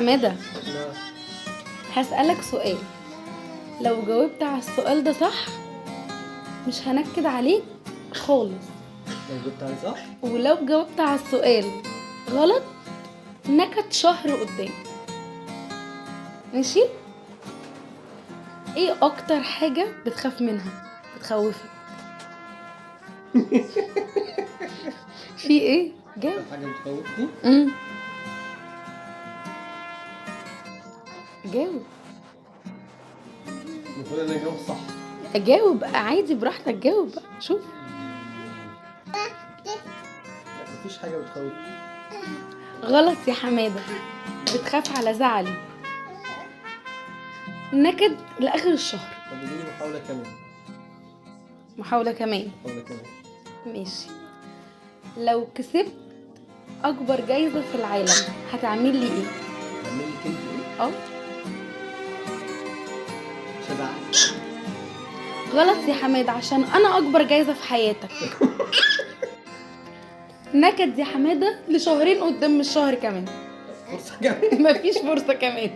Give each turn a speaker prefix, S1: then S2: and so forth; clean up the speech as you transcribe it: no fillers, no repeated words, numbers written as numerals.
S1: حمادة،
S2: لا.
S1: هسألك سؤال، لو جاوبت على السؤال ده صح مش هنكد عليك خالص،
S2: لو جبت عليه صح
S1: ولو جاوبت على السؤال غلط نكد شهر قدام. ماشي؟ ايه اكتر حاجة بتخاف منها بتخوفك؟ في ايه؟ جاوب.
S2: حاجة بتخوفني.
S1: جاوب.
S2: المفروض ان انا اجاوب صح.
S1: اجاوب عادي براحتك، جاوب بقى شوف.
S2: لا، مفيش حاجة بتخوفني.
S1: غلط يا حمادة، بتخاف على زعلي. نكد لاخر الشهر.
S2: طب اديني محاولة كمان.
S1: محاولة كمان.
S2: محاولة كمان.
S1: ماشي. لو كسبت اكبر جايزة في العالم هتعمل لي ايه؟
S2: اعمل لك انت ايه؟
S1: اه.
S2: مش هزعل.
S1: غلط يا حماد، عشان انا اكبر جايزة في حياتك. نكد يا حمادة لشهرين قدام، مش شهر كمان.
S2: فرصة كمان.
S1: مفيش فرصة كمان.